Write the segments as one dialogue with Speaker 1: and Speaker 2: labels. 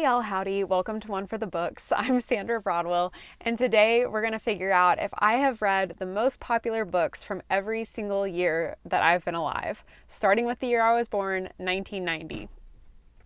Speaker 1: y'all, howdy. Welcome to One for the Books. I'm Sandra Broadwell, and today we're going to figure out if I have read the most popular books from every single year that I've been alive, starting with the year I was born, 1990.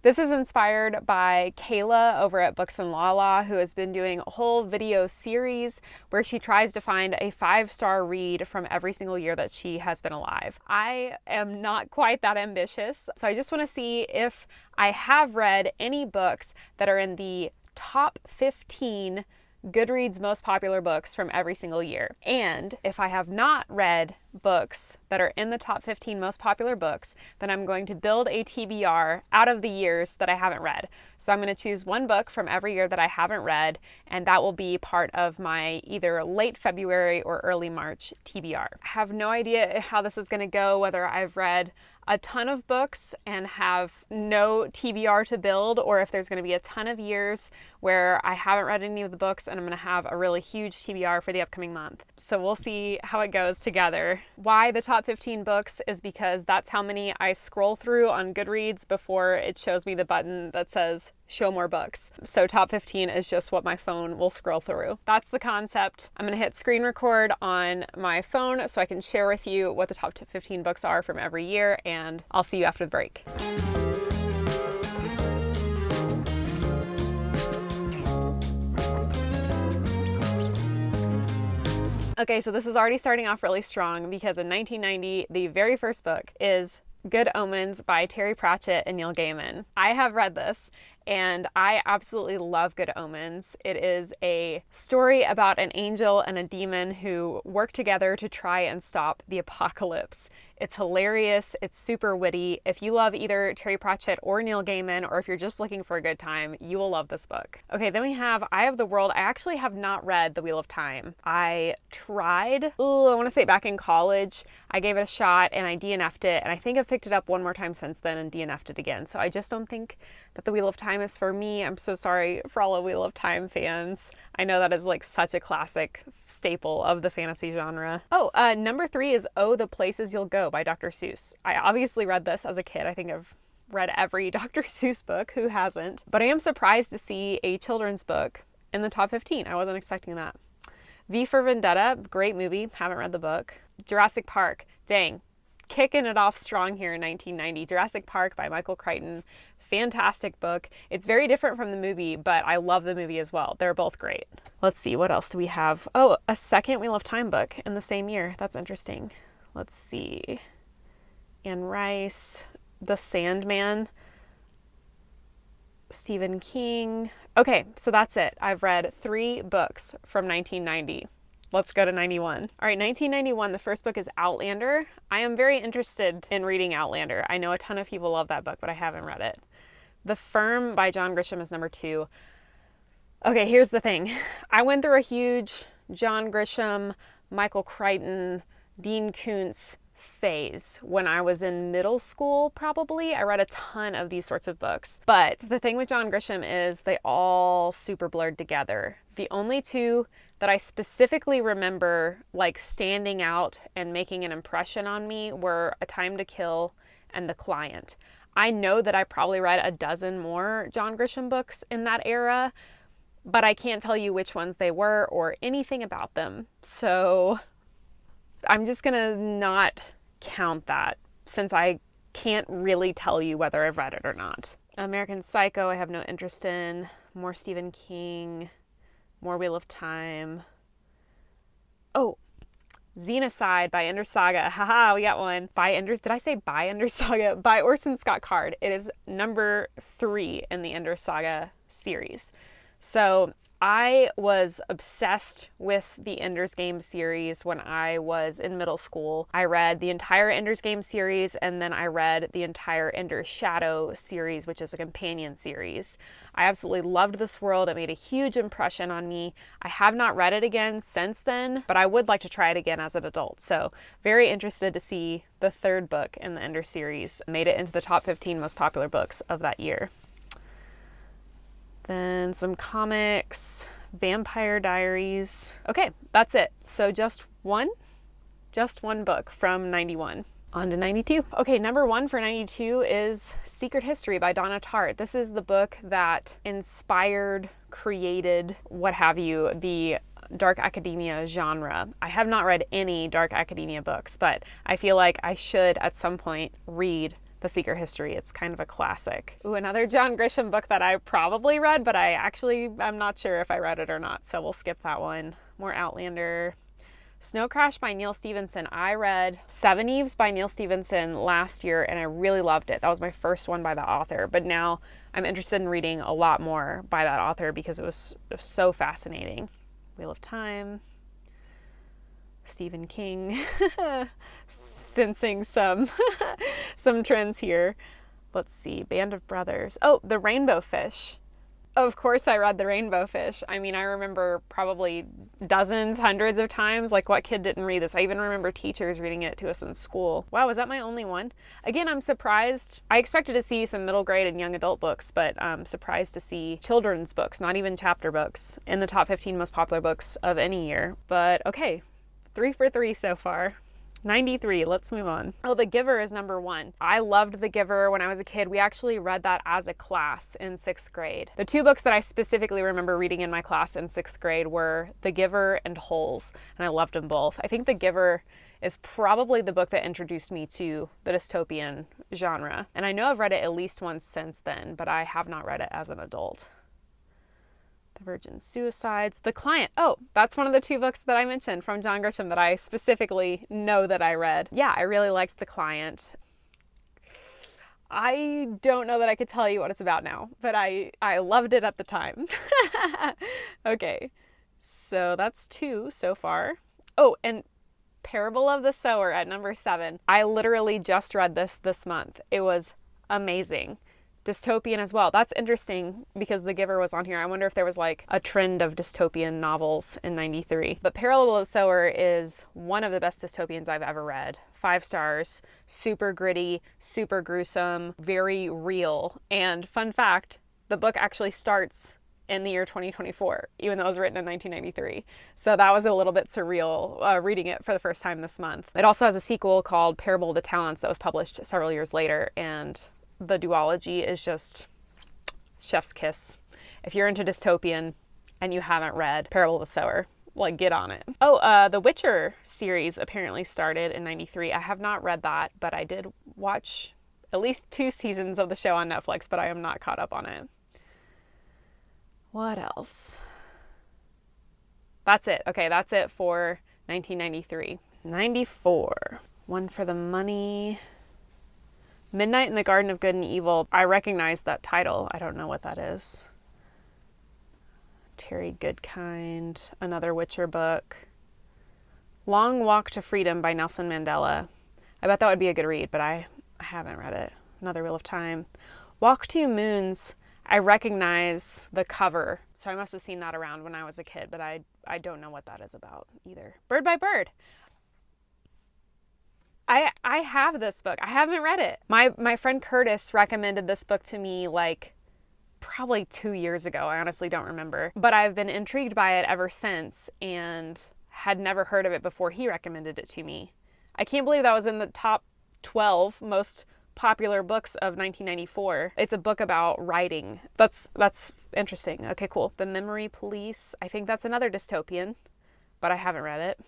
Speaker 1: This is inspired by Kayla over at Books and Lala, who has been doing a whole video series where she tries to find a 5-star read from every single year that she has been alive. I am not quite that ambitious, so I just want to see if I have read any books that are in the top 15 Goodreads most popular books from every single year. And if I have not read books that are in the top 15 most popular books, then I'm going to build a TBR out of the years that I haven't read. So I'm going to choose one book from every year that I haven't read, and that will be part of my either late February or early March TBR. I have no idea how this is going to go, whether I've read a ton of books and have no TBR to build, or if there's going to be a ton of years where I haven't read any of the books and I'm going to have a really huge TBR for the upcoming month. So we'll see how it goes together. Why the top 15 books is because that's how many I scroll through on Goodreads before it shows me the button that says show more books. So top 15 is just what my phone will scroll through. That's the concept. I'm going to hit screen record on my phone so I can share with you what the top 15 books are from every year, and I'll see you after the break. Okay, so this is already starting off really strong because in 1990, the very first book is Good Omens by Terry Pratchett and Neil Gaiman. I have read this and I absolutely love Good Omens. It is a story about an angel and a demon who work together to try and stop the apocalypse. It's hilarious. It's super witty. If you love either Terry Pratchett or Neil Gaiman, or if you're just looking for a good time, you will love this book. Okay, then we have Eye of the World. I actually have not read The Wheel of Time. I tried, I want to say back in college, I gave it a shot and I DNF'd it, and I think I've picked it up one more time since then and DNF'd it again. So I just don't think that The Wheel of Time is for me. I'm so sorry for all the Wheel of Time fans. I know that is like such a classic staple of the fantasy genre. Number 3 is Oh, the Places You'll Go by Dr. Seuss. I obviously read this as a kid. I think I've read every Dr. Seuss book. Who hasn't? But I am surprised to see a children's book in the top 15. I wasn't expecting that. V for Vendetta, great movie. Haven't read the book. Jurassic Park, dang. Kicking it off strong here in 1990. Jurassic Park by Michael Crichton. Fantastic book. It's very different from the movie, but I love the movie as well. They're both great. Let's see, what else do we have? Oh, a second Wheel of Time book in the same year. That's interesting. Let's see. Anne Rice, The Sandman, Stephen King. Okay, so that's it. I've read 3 books from 1990. Let's go to 91. All right, 1991, the first book is Outlander. I am very interested in reading Outlander. I know a ton of people love that book, but I haven't read it. The Firm by John Grisham is number 2. Okay, here's the thing. I went through a huge John Grisham, Michael Crichton, Dean Koontz phase when I was in middle school, probably. I read a ton of these sorts of books. But the thing with John Grisham is they all super blurred together. The only 2 that I specifically remember like standing out and making an impression on me were A Time to Kill and The Client. I know that I probably read a dozen more John Grisham books in that era, but I can't tell you which ones they were or anything about them. So I'm just gonna not count that since I can't really tell you whether I've read it or not. American Psycho, I have no interest in. More Stephen King, more Wheel of Time. Oh, Xenocide by Ender Saga. Haha, we got one. Did I say by Ender Saga? By Orson Scott Card. It is number 3 in the Ender Saga series. So I was obsessed with the Ender's Game series when I was in middle school. I read the entire Ender's Game series, and then I read the entire Ender's Shadow series, which is a companion series. I absolutely loved this world. It made a huge impression on me. I have not read it again since then, but I would like to try it again as an adult. So very interested to see the 3rd book in the Ender series. Made it into the top 15 most popular books of that year. Then some comics, Vampire Diaries. Okay, that's it. So just one book from 91. On to 92. Okay, number 1 for 92 is Secret History by Donna Tartt. This is the book that inspired, created, what have you, the dark academia genre. I have not read any dark academia books, but I feel like I should at some point read The Secret History. It's kind of a classic. Ooh, another John Grisham book that I probably read, but I'm not sure if I read it or not, so we'll skip that one. More Outlander. Snow Crash by Neil Stephenson. I read Seven Eves by Neil Stephenson last year and I really loved it. That was my first one by the author, but now I'm interested in reading a lot more by that author because it was so fascinating. Wheel of Time. Stephen King. Sensing some trends here. Let's see. Band of Brothers. Oh, The Rainbow Fish. Of course I read The Rainbow Fish. I mean, I remember probably dozens, hundreds of times. Like, what kid didn't read this? I even remember teachers reading it to us in school. Wow, was that my only one? Again, I'm surprised. I expected to see some middle grade and young adult books, but I'm surprised to see children's books, not even chapter books, in the top 15 most popular books of any year. But okay, 3 for 3 so far. 93, let's move on. Oh, The Giver is number 1. I loved The Giver when I was a kid. We actually read that as a class in 6th grade. The 2 books that I specifically remember reading in my class in 6th grade were The Giver and Holes, and I loved them both. I think The Giver is probably the book that introduced me to the dystopian genre. And I know I've read it at least once since then, but I have not read it as an adult. The Virgin Suicides, The Client. Oh, that's one of the 2 books that I mentioned from John Grisham that I specifically know that I read. Yeah, I really liked The Client. I don't know that I could tell you what it's about now, but I loved it at the time. Okay, so that's 2 so far. Oh, and Parable of the Sower at number 7. I literally just read this month. It was amazing. Dystopian as well. That's interesting because The Giver was on here. I wonder if there was like a trend of dystopian novels in 93. But Parable of the Sower is one of the best dystopians I've ever read. 5 stars, super gritty, super gruesome, very real. And fun fact, the book actually starts in the year 2024, even though it was written in 1993. So that was a little bit surreal reading it for the first time this month. It also has a sequel called Parable of the Talents that was published several years later, and the duology is just chef's kiss. If you're into dystopian and you haven't read Parable of the Sower, like, get on it. Oh, the Witcher series apparently started in 93. I have not read that, but I did watch at least 2 seasons of the show on Netflix, but I am not caught up on it. What else? That's it. Okay, that's it for 1993. 94. One for the Money. Midnight in the Garden of Good and Evil. I recognize that title. I don't know what that is. Terry Goodkind. Another Witcher book. Long Walk to Freedom by Nelson Mandela. I bet that would be a good read, but I haven't read it. Another Wheel of Time. Walk Two Moons. I recognize the cover, so I must have seen that around when I was a kid, but I don't know what that is about either. Bird by Bird. I have this book. I haven't read it. My friend Curtis recommended this book to me like probably 2 years ago. I honestly don't remember. But I've been intrigued by it ever since and had never heard of it before he recommended it to me. I can't believe that was in the top 12 most popular books of 1994. It's a book about writing. That's interesting. Okay, cool. The Memory Police. I think that's another dystopian, but I haven't read it.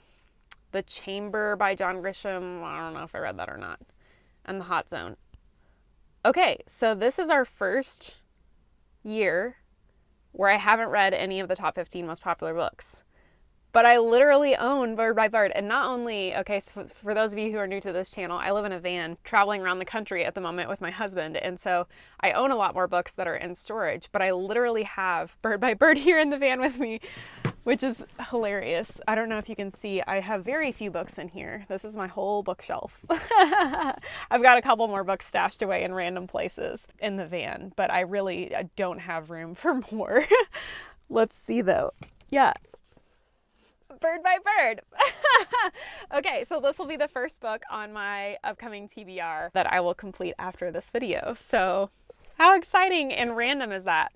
Speaker 1: The Chamber by John Grisham. I don't know if I read that or not. And The Hot Zone. Okay, so this is our first year where I haven't read any of the top 15 most popular books. But I literally own Bird by Bird. And not only, okay, so for those of you who are new to this channel, I live in a van traveling around the country at the moment with my husband. And so I own a lot more books that are in storage, but I literally have Bird by Bird here in the van with me, which is hilarious. I don't know if you can see, I have very few books in here. This is my whole bookshelf. I've got a couple more books stashed away in random places in the van, but I don't have room for more. Let's see though. Yeah. Bird by Bird. Okay, so this will be the first book on my upcoming TBR that I will complete after this video. So how exciting and random is that?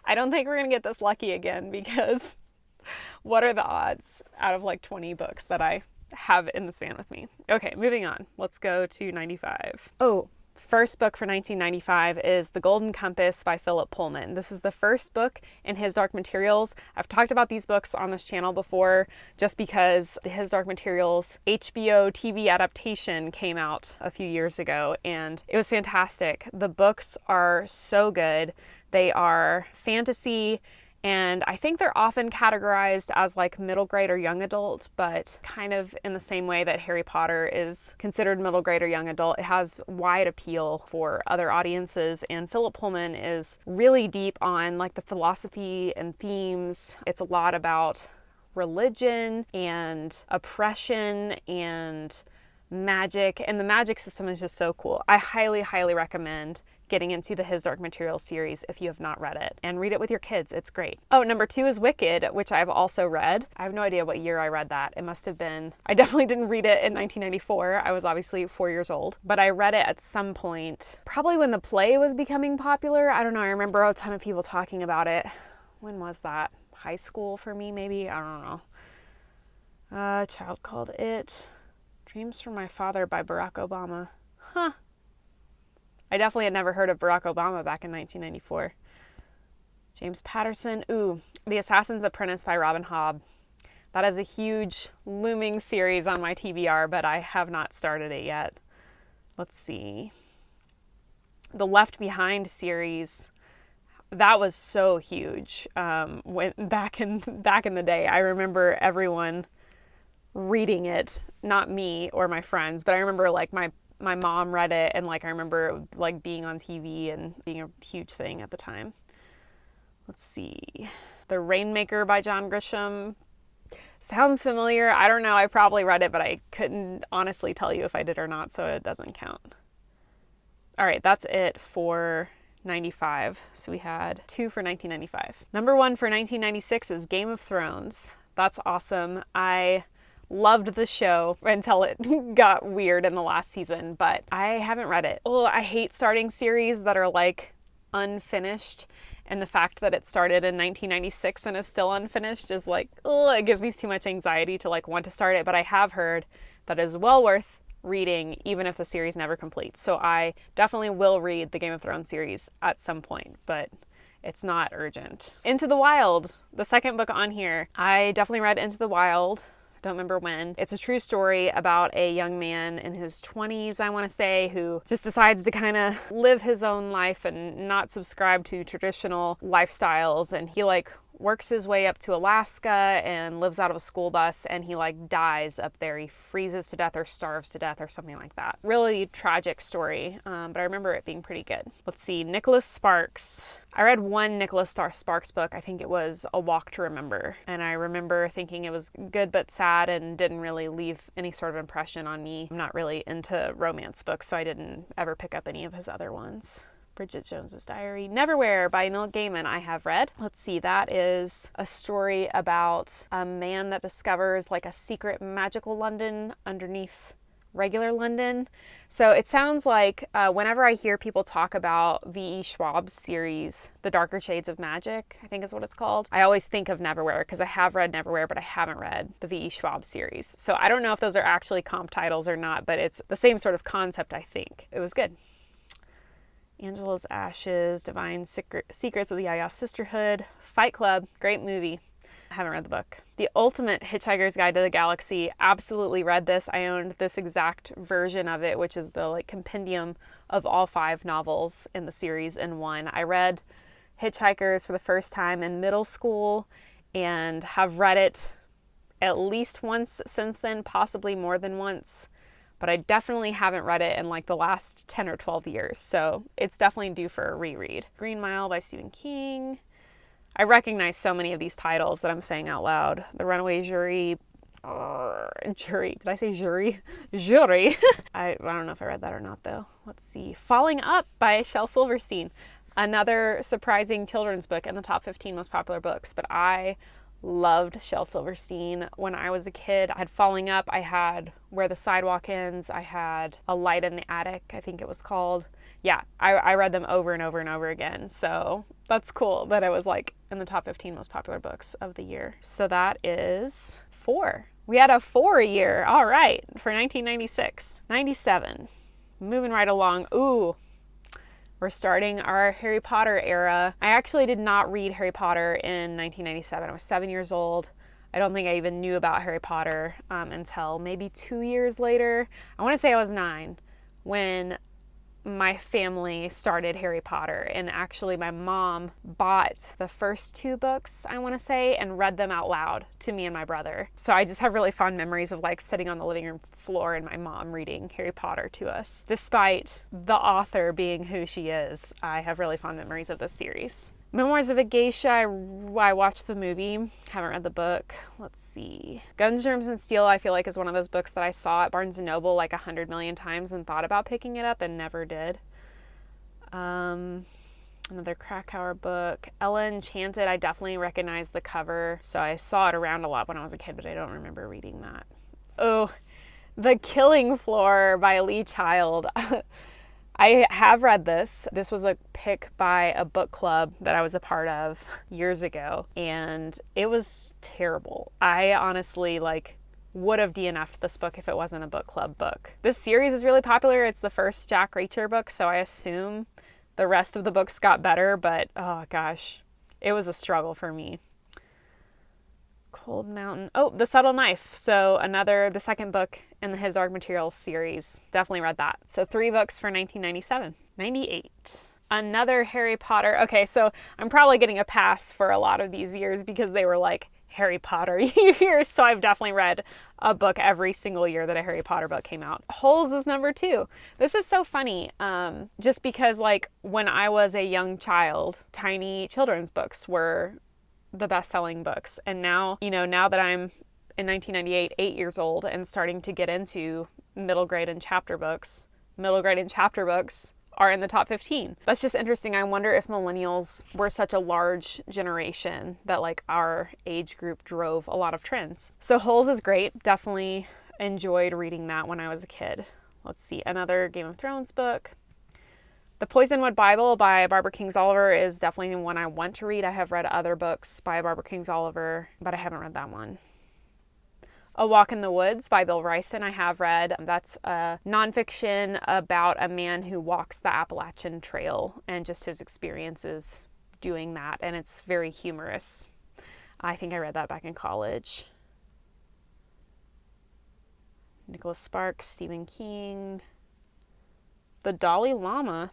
Speaker 1: I don't think we're gonna get this lucky again because what are the odds out of like 20 books that I have in the span with me. Okay, moving on. Let's go to 95. Oh, first book for 1995 is The Golden Compass by Philip Pullman. This is the first book in His Dark Materials. I've talked about these books on this channel before just because the His Dark Materials HBO TV adaptation came out a few years ago and it was fantastic. The books are so good. They are fantasy, and I think they're often categorized as like middle grade or young adult, but kind of in the same way that Harry Potter is considered middle grade or young adult. It has wide appeal for other audiences, and Philip Pullman is really deep on like the philosophy and themes. It's a lot about religion and oppression and magic, and the magic system is just so cool. I highly, highly recommend getting into the His Dark Materials series if you have not read it, and read it with your kids. It's great. Oh, number 2 is Wicked, which I've also read. I have no idea what year I read that. It must have been, I definitely didn't read it in 1994. I was obviously 4 years old, but I read it at some point, probably when the play was becoming popular. I don't know. I remember a ton of people talking about it. When was that? High school for me, maybe? I don't know. A child called it Dreams from My Father by Barack Obama. Huh. I definitely had never heard of Barack Obama back in 1994. James Patterson. Ooh, The Assassin's Apprentice by Robin Hobb. That is a huge looming series on my TBR, but I have not started it yet. Let's see. The Left Behind series. That was so huge. When back in the day, I remember everyone reading it, not me or my friends, but I remember like my mom read it, and like I remember like being on TV and being a huge thing at the time. Let's see. The Rainmaker by John Grisham. Sounds familiar. I don't know. I probably read it, but I couldn't honestly tell you if I did or not, so it doesn't count. All right, that's it for 95. So we had 2 for 1995. Number 1 for 1996 is Game of Thrones. That's awesome. I loved the show until it got weird in the last season, but I haven't read it. Oh, I hate starting series that are like unfinished, and the fact that it started in 1996 and is still unfinished is like, oh, it gives me too much anxiety to like want to start it, but I have heard that it is well worth reading even if the series never completes. So I definitely will read the Game of Thrones series at some point, but it's not urgent. Into the Wild, the second book on here. I definitely read Into the Wild. Don't remember when. It's a true story about a young man in his 20s, I want to say, who just decides to kind of live his own life and not subscribe to traditional lifestyles. And he like works his way up to Alaska and lives out of a school bus, and he like dies up there. He freezes to death or starves to death or something like that. Really tragic story, but I remember it being pretty good. Let's see, Nicholas Sparks. I read one Nicholas Sparks book. I think it was A Walk to Remember, and I remember thinking it was good but sad and didn't really leave any sort of impression on me. I'm not really into romance books, so I didn't ever pick up any of his other ones. Bridget Jones's Diary. Neverwhere by Neil Gaiman I have read. Let's see, that is a story about a man that discovers like a secret magical London underneath regular London. So it sounds like whenever I hear people talk about V.E. Schwab's series, The Darker Shades of Magic, I think is what it's called, I always think of Neverwhere because I have read Neverwhere, but I haven't read the V.E. Schwab series. So I don't know if those are actually comp titles or not, but it's the same sort of concept, I think. It was good. Angela's Ashes, Divine Secrets of the Yaya Sisterhood, Fight Club, great movie. I haven't read the book. The Ultimate Hitchhiker's Guide to the Galaxy, absolutely read this. I owned this exact version of it, which is the like compendium of all 5 novels in the series in one. I read Hitchhikers for the first time in middle school and have read it at least once since then, possibly more than once. But I definitely haven't read it in like the last 10 or 12 years. So it's definitely due for a reread. Green Mile by Stephen King. I recognize so many of these titles that I'm saying out loud. The Runaway Jury. Jury. Did I say jury? Jury. I don't know if I read that or not though. Let's see. Falling Up by Shel Silverstein. Another surprising children's book in the top 15 most popular books. But I loved Shel Silverstein when I was a kid. I had Falling Up, I had Where the Sidewalk Ends, I had A Light in the Attic, I think it was called. Yeah, I read them over and over and over again. So that's cool that it was like in the top 15 most popular books of the year. So that is 4. We had a 4 year. All right. For 1996. 97. Moving right along. Ooh. We're starting our Harry Potter era. I actually did not read Harry Potter in 1997. I was 7 years old. I don't think I even knew about Harry Potter until maybe 2 years later. I want to say I was 9 when my family started Harry Potter, and actually my mom bought the first 2 books, I want to say, and read them out loud to me and my brother. So I just have really fond memories of like sitting on the living room floor and my mom reading Harry Potter to us. Despite the author being who she is, I have really fond memories of this series. Memoirs of a Geisha, I watched the movie, haven't read the book. Let's see. Guns, Germs, and Steel, I feel like is one of those books that I saw at Barnes & Noble like 100 million times and thought about picking it up and never did. Another Krakauer book. Ella Enchanted, I definitely recognize the cover, so I saw it around a lot when I was a kid, but I don't remember reading that. Oh, The Killing Floor by Lee Child. I have read this. This was a pick by a book club that I was a part of years ago, and it was terrible. I honestly would have DNF'd this book if it wasn't a book club book. This series is really popular. It's the first Jack Reacher book, so I assume the rest of the books got better, but oh gosh, it was a struggle for me. Cold Mountain. Oh, The Subtle Knife. So the second book in the His Dark Materials series. Definitely read that. So 3 books for 1997. 98. Another Harry Potter. Okay, so I'm probably getting a pass for a lot of these years because they were like Harry Potter years. So I've definitely read a book every single year that a Harry Potter book came out. Holes is number 2. This is so funny. Just because like when I was a young child, tiny children's books were the best-selling books. And now, now that I'm in 1998, 8 years old and starting to get into middle grade and chapter books are in the top 15. That's just interesting. I wonder if millennials were such a large generation that like our age group drove a lot of trends. So Holes is great. Definitely enjoyed reading that when I was a kid. Let's see, another Game of Thrones book. The Poisonwood Bible by Barbara Kingsolver is definitely one I want to read. I have read other books by Barbara Kingsolver, but I haven't read that one. A Walk in the Woods by Bill Ryston I have read. That's a nonfiction about a man who walks the Appalachian Trail and just his experiences doing that, and it's very humorous. I think I read that back in college. Nicholas Sparks, Stephen King. The Dalai Lama.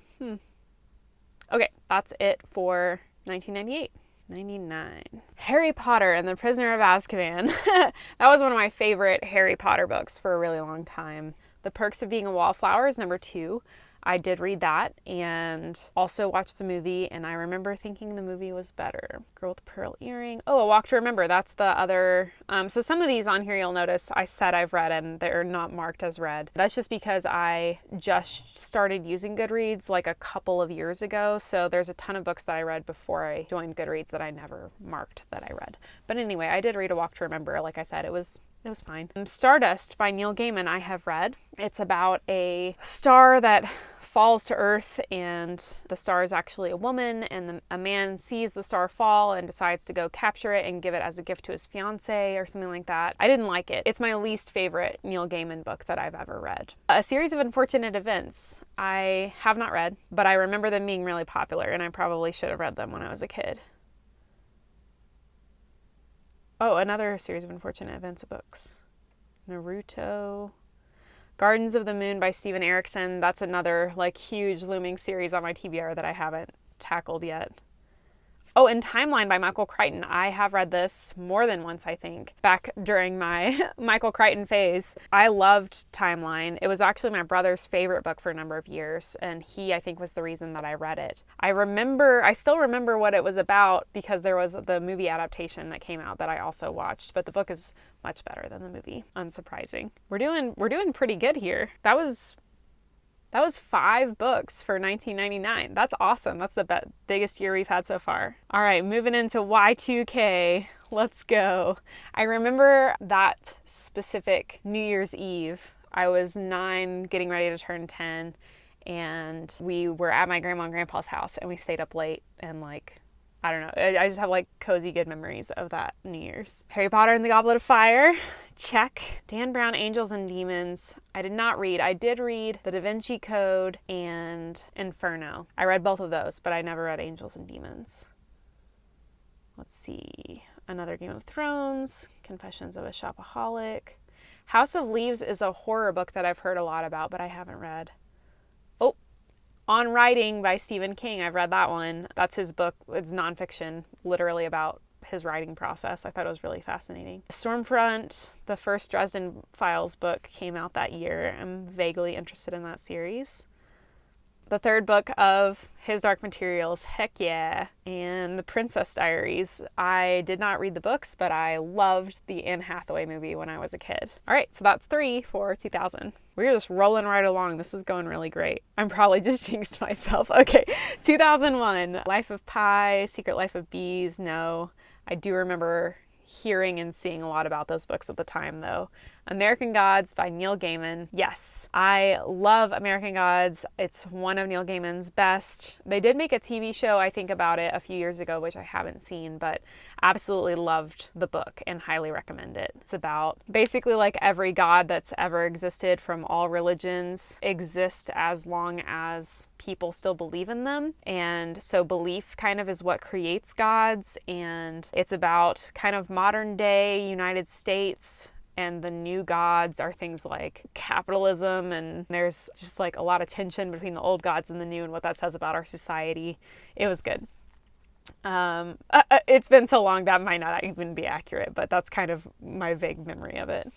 Speaker 1: Okay, that's it for 1998. 99. Harry Potter and the Prisoner of Azkaban. That was one of my favorite Harry Potter books for a really long time. The Perks of Being a Wallflower is number 2. I did read that and also watched the movie, and I remember thinking the movie was better. Girl with the Pearl Earring. Oh, A Walk to Remember. That's the other. So some of these on here you'll notice I said I've read and they're not marked as read. That's just because I just started using Goodreads like a couple of years ago. So there's a ton of books that I read before I joined Goodreads that I never marked that I read. But anyway, I did read A Walk to Remember. Like I said, it was fine. Stardust by Neil Gaiman I have read. It's about a star that falls to Earth, and the star is actually a woman, and a man sees the star fall and decides to go capture it and give it as a gift to his fiancée or something like that. I didn't like it. It's my least favorite Neil Gaiman book that I've ever read. A Series of Unfortunate Events I have not read, but I remember them being really popular, and I probably should have read them when I was a kid. Oh, another Series of Unfortunate Events books. Naruto. Gardens of the Moon by Steven Erikson. That's another huge looming series on my TBR that I haven't tackled yet. Oh, and Timeline by Michael Crichton. I have read this more than once, I think, back during my Michael Crichton phase. I loved Timeline. It was actually my brother's favorite book for a number of years, and he, I think, was the reason that I read it. I still remember what it was about because there was the movie adaptation that came out that I also watched, but the book is much better than the movie, unsurprising. We're doing pretty good here. That was 5 books for 1999. That's awesome. That's the biggest year we've had so far. All right, moving into Y2K. Let's go. I remember that specific New Year's Eve. I was 9, getting ready to turn 10, and we were at my grandma and grandpa's house, and we stayed up late, and I don't know. I just have like cozy good memories of that New Year's. Harry Potter and the Goblet of Fire. Check. Dan Brown, Angels and Demons. I did not read. I did read The Da Vinci Code and Inferno. I read both of those, but I never read Angels and Demons. Let's see. Another Game of Thrones. Confessions of a Shopaholic. House of Leaves is a horror book that I've heard a lot about, but I haven't read. Oh, On Writing by Stephen King. I've read that one. That's his book. It's nonfiction, literally about his writing process. I thought it was really fascinating. Stormfront, the first Dresden Files book, came out that year. I'm vaguely interested in that series. The third book of his Dark Materials, heck yeah. And The Princess Diaries. I did not read the books, but I loved the Anne Hathaway movie when I was a kid. All right, so that's 3 for 2000. We're just rolling right along. This is going really great. I'm probably just jinxed myself. Okay, 2001, Life of Pi, Secret Life of Bees. No, I do remember hearing and seeing a lot about those books at the time, though. American Gods by Neil Gaiman. Yes, I love American Gods. It's one of Neil Gaiman's best. They did make a TV show, I think, about it a few years ago, which I haven't seen, but absolutely loved the book and highly recommend it. It's about basically like every god that's ever existed from all religions exist as long as people still believe in them. And so belief kind of is what creates gods. And it's about kind of modern day United States, and the new gods are things like capitalism, and there's just like a lot of tension between the old gods and the new and what that says about our society. It was good. It's been so long that might not even be accurate, but that's kind of my vague memory of it.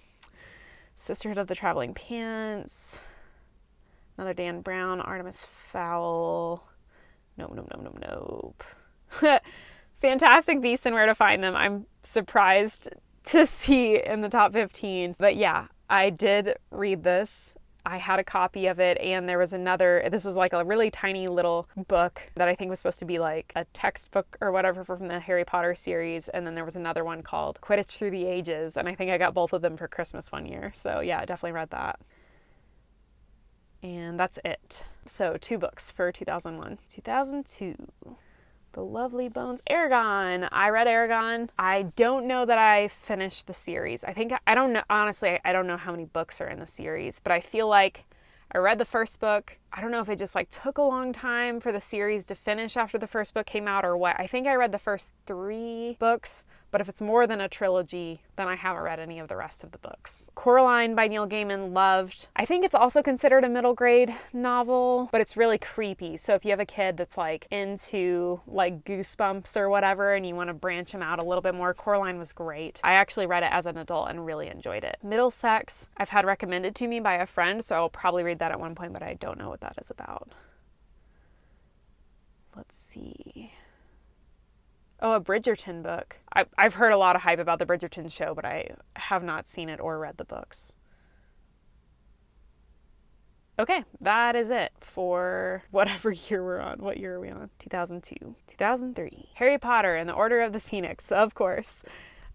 Speaker 1: Sisterhood of the Traveling Pants. Another Dan Brown, Artemis Fowl. Nope. Fantastic Beasts and Where to Find Them. I'm surprised to see in the top 15. But yeah, I did read this. I had a copy of it, and there was another, this was like a really tiny little book that I think was supposed to be like a textbook or whatever from the Harry Potter series, and then there was another one called Quidditch Through the Ages, and I think I got both of them for Christmas one year. So yeah, I definitely read that. And that's it. So 2 books for 2001. 2002. The Lovely Bones. Aragon. I read Aragon. I don't know that I finished the series. I don't know, honestly, I don't know how many books are in the series, but I feel like I read the first book. I don't know if it just like took a long time for the series to finish after the first book came out or what. I think I read the first 3 books, but if it's more than a trilogy, then I haven't read any of the rest of the books. Coraline by Neil Gaiman, loved. I think it's also considered a middle grade novel, but it's really creepy. So if you have a kid that's like into like Goosebumps or whatever and you want to branch them out a little bit more, Coraline was great. I actually read it as an adult and really enjoyed it. Middlesex, I've had recommended to me by a friend, so I'll probably read that at one point, but I don't know what that is about. Let's see. Oh, a Bridgerton book. I've heard a lot of hype about the Bridgerton show, but I have not seen it or read the books. Okay, that is it for whatever year we're on. What year are we on? 2002. 2003. Harry Potter and the Order of the Phoenix, of course.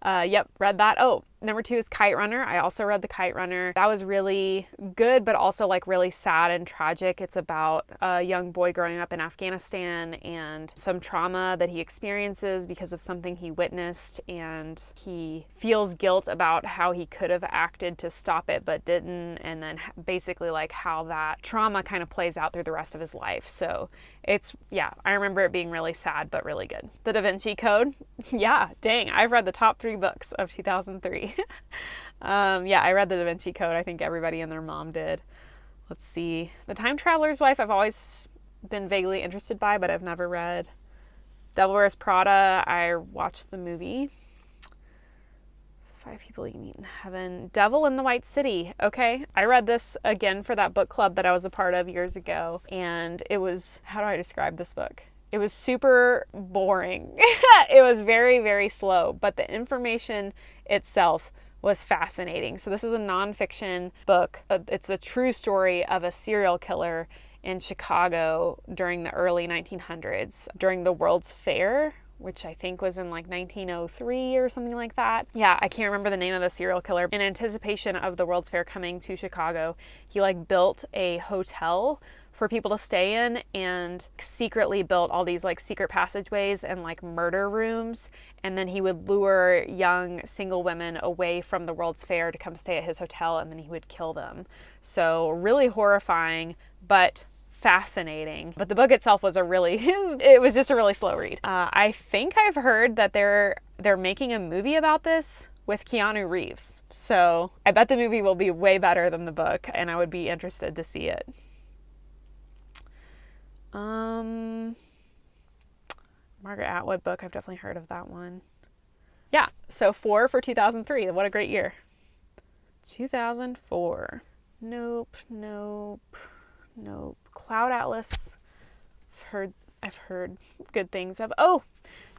Speaker 1: Yep, read that. Oh, number 2 is Kite Runner. I also read The Kite Runner. That was really good, but also like really sad and tragic. It's about a young boy growing up in Afghanistan and some trauma that he experiences because of something he witnessed, and he feels guilt about how he could have acted to stop it but didn't, and then basically like how that trauma kind of plays out through the rest of his life. So it's, yeah, I remember it being really sad but really good. The Da Vinci Code. Yeah, dang, I've read the top 3 books of 2003. Yeah, I read The Da Vinci Code. I think everybody and their mom did. Let's see. The Time Traveler's Wife, I've always been vaguely interested by, but I've never read. Devil Wears Prada, I watched the movie. 5 People You Meet in Heaven. Devil in the White City. Okay. I read this again for that book club that I was a part of years ago, and it was, how do I describe this book? It was super boring. It was very, very slow, but the information itself was fascinating. So this is a nonfiction book. It's a true story of a serial killer in Chicago during the early 1900s, during the World's Fair, which I think was in like 1903 or something like that. Yeah, I can't remember the name of the serial killer. In anticipation of the World's Fair coming to Chicago, he like built a hotel for people to stay in and secretly built all these like secret passageways and like murder rooms. And then he would lure young single women away from the World's Fair to come stay at his hotel, and then he would kill them. So really horrifying, but fascinating. But the book itself was it was just a really slow read. I think I've heard that they're making a movie about this with Keanu Reeves. So I bet the movie will be way better than the book, and I would be interested to see it. Margaret Atwood book, I've definitely heard of that one. Yeah, so 4 for 2003. What a great year. 2004. Nope. Cloud Atlas. I've heard good things of. Oh,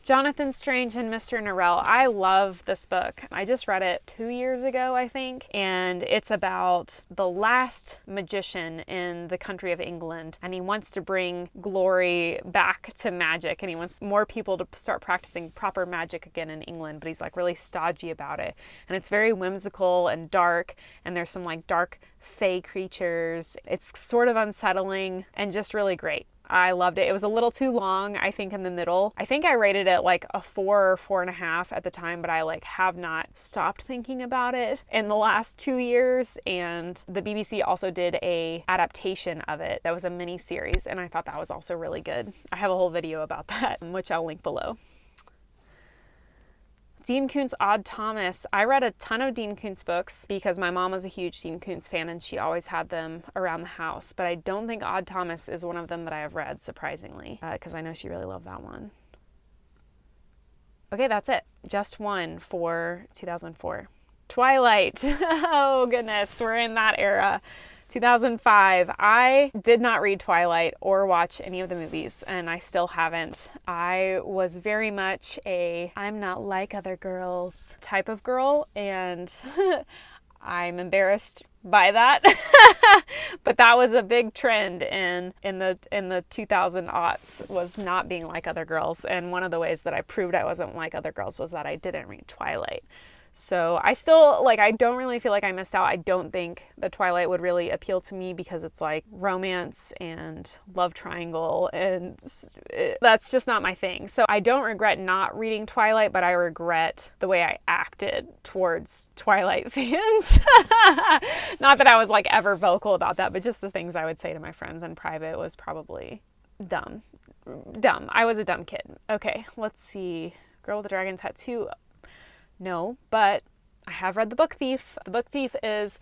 Speaker 1: Jonathan Strange and Mr. Norrell. I love this book. I just read it 2 years ago, I think, and it's about the last magician in the country of England, and he wants to bring glory back to magic, and he wants more people to start practicing proper magic again in England, but he's like really stodgy about it. And it's very whimsical and dark, and there's some like dark fae creatures. It's sort of unsettling and just really great. I loved it. It was a little too long, I think, in the middle. I think I rated it like a 4 or 4.5 at the time, but I like have not stopped thinking about it in the last 2 years. And the BBC also did a adaptation of it that was a mini series, and I thought that was also really good. I have a whole video about that, which I'll link below. Dean Koontz' Odd Thomas. I read a ton of Dean Koontz books because my mom was a huge Dean Koontz fan and she always had them around the house. But I don't think Odd Thomas is one of them that I have read, surprisingly, because I know she really loved that one. Okay, that's it. Just one for 2004. Twilight. Oh, goodness. We're in that era. 2005. I did not read Twilight or watch any of the movies, and I still haven't. I was very much a I'm not like other girls type of girl, and I'm embarrassed by that. But that was a big trend in the 2000 aughts, was not being like other girls. And one of the ways that I proved I wasn't like other girls was that I didn't read Twilight. So I still, I don't really feel like I missed out. I don't think that Twilight would really appeal to me because it's like romance and love triangle, and that's just not my thing. So I don't regret not reading Twilight, but I regret the way I acted towards Twilight fans. Not that I was like ever vocal about that, but just the things I would say to my friends in private was probably dumb. I was a dumb kid. Okay, let's see. Girl with the Dragon Tattoo. No, but I have read The Book Thief. The Book Thief is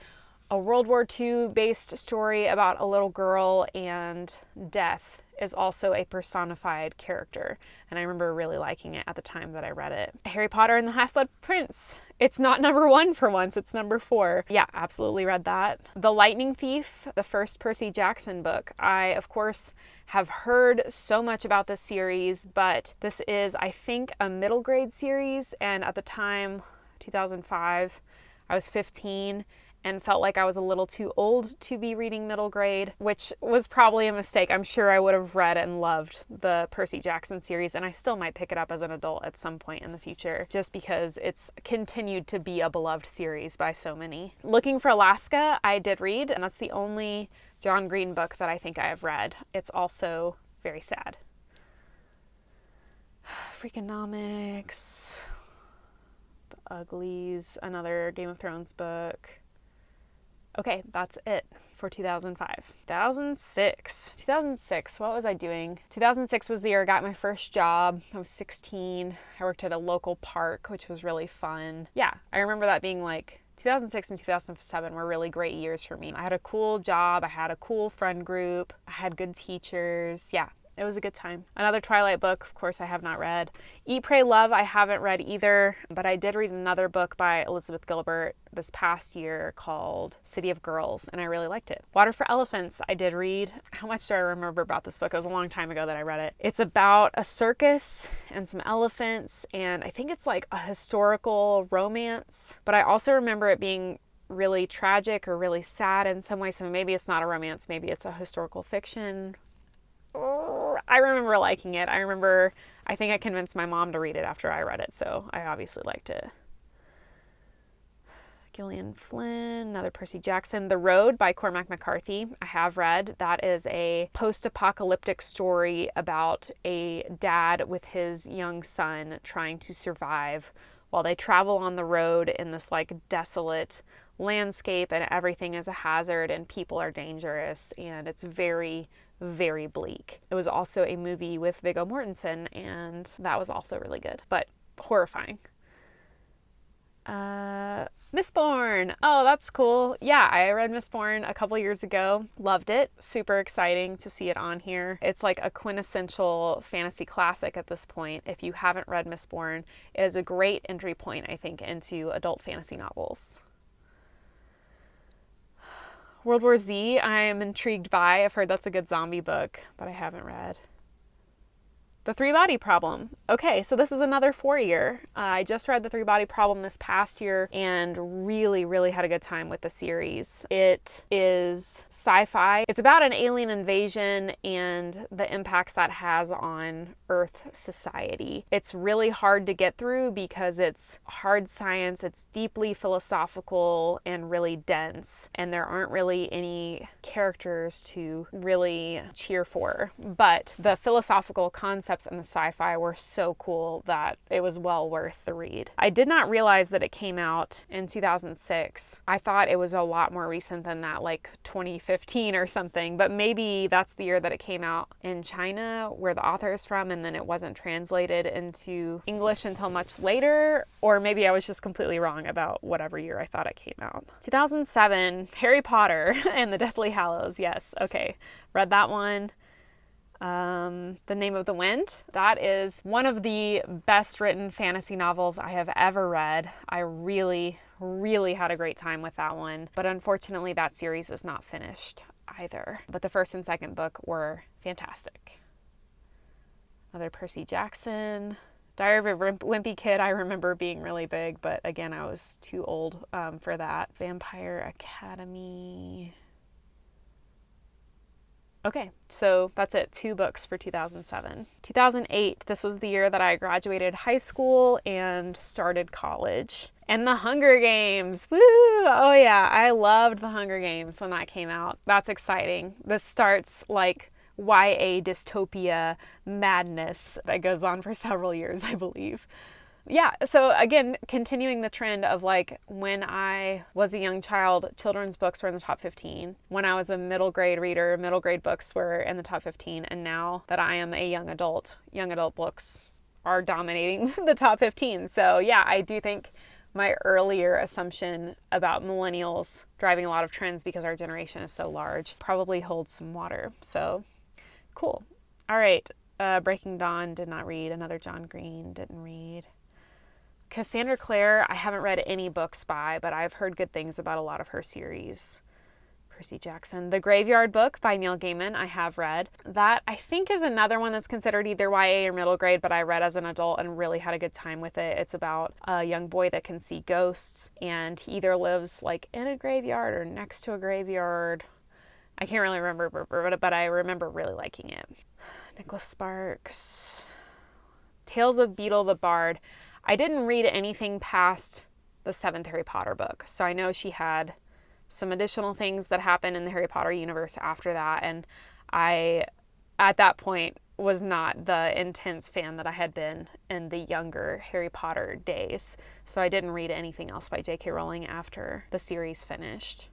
Speaker 1: a World War II based story about a little girl, and death is also a personified character. And I remember really liking it at the time that I read it. Harry Potter and the Half-Blood Prince. It's not number 1 for once, it's number 4. Yeah, absolutely read that. The Lightning Thief, the first Percy Jackson book. I, of course, have heard so much about this series, but this is, I think, a middle grade series, and at the time, 2005, I was 15 and felt like I was a little too old to be reading middle grade, which was probably a mistake. I'm sure I would have read and loved the Percy Jackson series, and I still might pick it up as an adult at some point in the future, just because it's continued to be a beloved series by so many. Looking for Alaska, I did read, and that's the only John Green book that I think I have read. It's also very sad. Freakonomics, The Uglies, another Game of Thrones book. Okay, that's it for 2005. 2006, what was I doing? 2006 was the year I got my first job. I was 16. I worked at a local park, which was really fun. Yeah, I remember that being like 2006 and 2007 were really great years for me. I had a cool job. I had a cool friend group. I had good teachers. Yeah, it was a good time. Another Twilight book, of course, I have not read. Eat, Pray, Love, I haven't read either, but I did read another book by Elizabeth Gilbert this past year called City of Girls, and I really liked it. Water for Elephants, I did read. How much do I remember about this book? It was a long time ago that I read it. It's about a circus and some elephants, and I think it's like a historical romance, but I also remember it being really tragic or really sad in some way, so maybe it's not a romance, maybe it's a historical fiction. I remember liking it. I remember I think I convinced my mom to read it after I read it, so I obviously liked it. Gillian Flynn, another Percy Jackson. The Road by Cormac McCarthy, I have read. That is a post-apocalyptic story about a dad with his young son trying to survive while they travel on the road in this like desolate landscape, and everything is a hazard and people are dangerous, and it's very, very bleak. It was also a movie with Viggo Mortensen, and that was also really good, but horrifying. Mistborn. Oh, that's cool. Yeah, I read Mistborn a couple years ago. Loved it. Super exciting to see it on here. It's like a quintessential fantasy classic at this point. If you haven't read Mistborn, it is a great entry point, I think, into adult fantasy novels. World War Z, I am intrigued by. I've heard that's a good zombie book, but I haven't read. The Three-Body Problem. Okay, so this is another 4-year. I just read The Three-Body Problem this past year and really, really had a good time with the series. It is sci-fi. It's about an alien invasion and the impacts that has on Earth society. It's really hard to get through because it's hard science, it's deeply philosophical and really dense, and there aren't really any characters to really cheer for. But the philosophical concepts and the sci-fi were so cool that it was well worth the read. I did not realize that it came out in 2006. I thought it was a lot more recent than that, like 2015 or something, but maybe that's the year that it came out in China, where the author is from, and then it wasn't translated into English until much later, or maybe I was just completely wrong about whatever year I thought it came out. 2007, Harry Potter and the Deathly Hallows. Yes, okay, read that one. The Name of the Wind. That is one of the best written fantasy novels I have ever read. I really, really had a great time with that one, but unfortunately that series is not finished either. But the first and second book were fantastic. Another Percy Jackson. Diary of a Wimpy Kid, I remember being really big, but again, I was too old for that. Vampire Academy. Okay, so that's it. 2 books for 2007. 2008, this was the year that I graduated high school and started college. And The Hunger Games, woo! Oh yeah, I loved The Hunger Games when that came out. That's exciting. This starts like YA dystopia madness that goes on for several years, I believe. Yeah, so again, continuing the trend of like when I was a young child, children's books were in the top 15. When I was a middle grade reader, middle grade books were in the top 15. And now that I am a young adult books are dominating the top 15. So yeah, I do think my earlier assumption about millennials driving a lot of trends because our generation is so large probably holds some water. So cool. All right. Breaking Dawn, did not read. Another John Green, didn't read. Cassandra Clare, I haven't read any books by, but I've heard good things about a lot of her series. Percy Jackson. The Graveyard Book by Neil Gaiman, I have read. That, I think, is another one that's considered either YA or middle grade, but I read as an adult and really had a good time with it. It's about a young boy that can see ghosts, and he either lives like in a graveyard or next to a graveyard. I can't really remember, but I remember really liking it. Nicholas Sparks. Tales of Beetle the Bard. I didn't read anything past the 7th Harry Potter book, so I know she had some additional things that happened in the Harry Potter universe after that, and I, at that point, was not the intense fan that I had been in the younger Harry Potter days, so I didn't read anything else by J.K. Rowling after the series finished.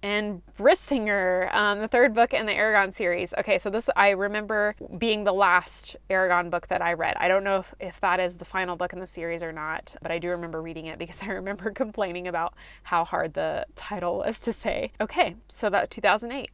Speaker 1: And Brissinger, the 3rd book in the Aragon series. Okay, so this I remember being the last Aragon book that I read. I don't know if that is the final book in the series or not, but I do remember reading it because I remember complaining about how hard the title was to say. Okay, so that 2008.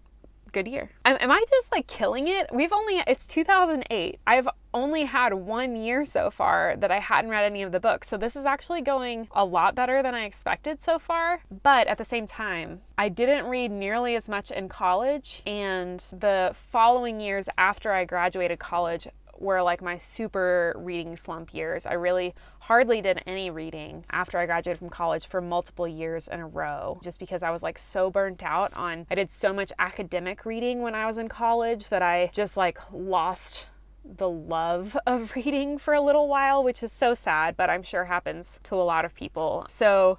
Speaker 1: Good year. Am I just like killing it? It's 2008. I've only had 1 year so far that I hadn't read any of the books. So this is actually going a lot better than I expected so far. But at the same time, I didn't read nearly as much in college. And the following years after I graduated college were like my super reading slump years. I really hardly did any reading after I graduated from college for multiple years in a row, just because I was like so burnt out I did so much academic reading when I was in college that I just like lost the love of reading for a little while, which is so sad, but I'm sure happens to a lot of people. So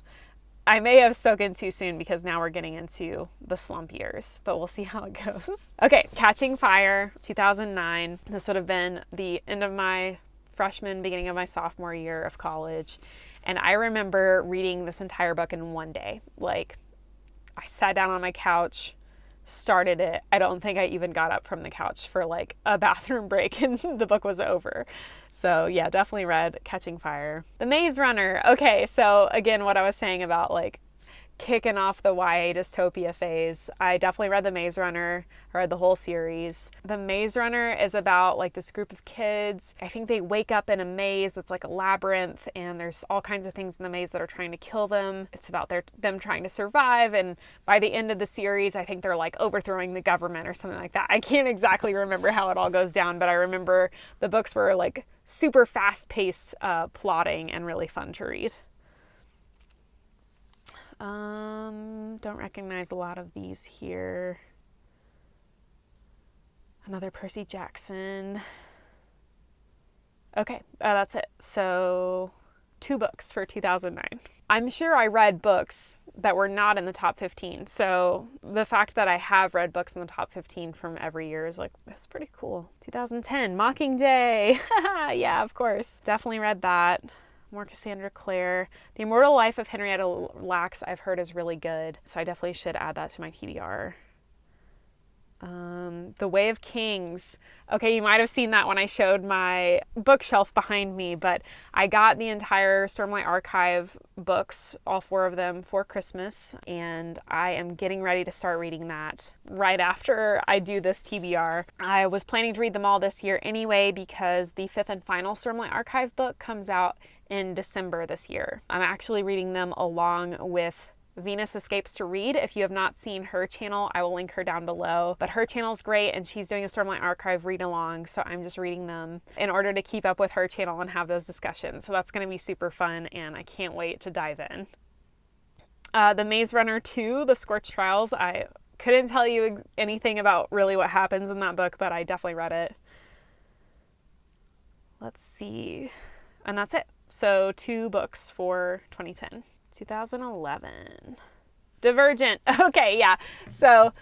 Speaker 1: I may have spoken too soon because now we're getting into the slump years, but we'll see how it goes. Okay, Catching Fire, 2009. This would have been the end of my freshman, beginning of my sophomore year of college. And I remember reading this entire book in one day. Like, I sat down on my couch, started it. I don't think I even got up from the couch for like a bathroom break and the book was over. So yeah, definitely read Catching Fire. The Maze Runner. Okay, so again, what I was saying about like kicking off the YA dystopia phase, I definitely read The Maze Runner. I read the whole series. The Maze Runner is about like this group of kids. I think they wake up in a maze that's like a labyrinth, and there's all kinds of things in the maze that are trying to kill them. It's about them trying to survive, and by the end of the series, I think they're like overthrowing the government or something like that. I can't exactly remember how it all goes down, but I remember the books were like super fast-paced plotting and really fun to read. Don't recognize a lot of these here. Another Percy Jackson. Okay, that's it. So 2 books for 2009. I'm sure I read books that were not in the top 15. So the fact that I have read books in the top 15 from every year is like, that's pretty cool. 2010, Mockingjay. Yeah, of course. Definitely read that. More Cassandra Clare. The Immortal Life of Henrietta Lacks I've heard is really good, so I definitely should add that to my TBR. The Way of Kings. Okay, you might have seen that when I showed my bookshelf behind me, but I got the entire Stormlight Archive books, all 4 of them, for Christmas, and I am getting ready to start reading that right after I do this TBR. I was planning to read them all this year anyway because the 5th and final Stormlight Archive book comes out in December this year. I'm actually reading them along with Venus Escapes to Read. If you have not seen her channel, I will link her down below. But her channel is great, and she's doing a Stormlight Archive read along, so I'm just reading them in order to keep up with her channel and have those discussions. So that's going to be super fun, and I can't wait to dive in. The Maze Runner 2, The Scorched Trials. I couldn't tell you anything about really what happens in that book, but I definitely read it. Let's see. And that's it. So 2 books for 2010. 2011. Divergent. Okay, yeah. So,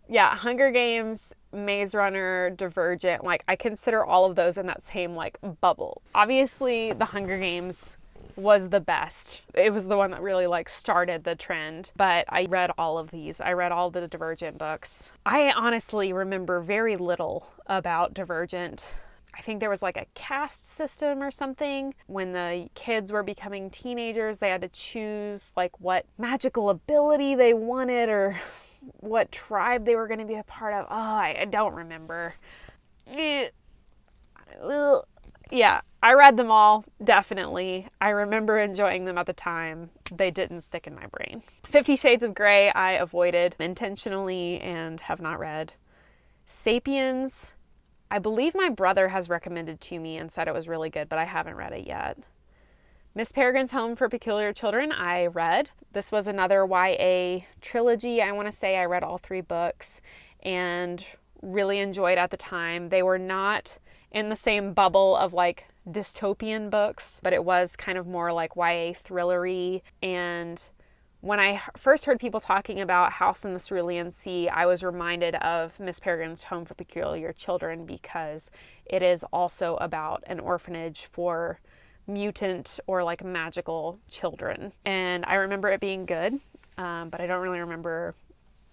Speaker 1: yeah, Hunger Games, Maze Runner, Divergent. Like, I consider all of those in that same, like, bubble. Obviously, The Hunger Games was the best. It was the one that really, like, started the trend. But I read all of these. I read all the Divergent books. I honestly remember very little about Divergent. I think there was like a caste system or something. When the kids were becoming teenagers, they had to choose like what magical ability they wanted or what tribe they were going to be a part of. Oh, I don't remember. Yeah, I read them all, definitely. I remember enjoying them at the time. They didn't stick in my brain. 50 Shades of Grey, I avoided intentionally and have not read. Sapiens, I believe my brother has recommended to me and said it was really good, but I haven't read it yet. Miss Peregrine's Home for Peculiar Children, I read. This was another YA trilogy. I want to say I read all 3 books and really enjoyed at the time. They were not in the same bubble of like dystopian books, but it was kind of more like YA thrillery. And when I first heard people talking about House in the Cerulean Sea, I was reminded of Miss Peregrine's Home for Peculiar Children because it is also about an orphanage for mutant or like magical children. And I remember it being good, but I don't really remember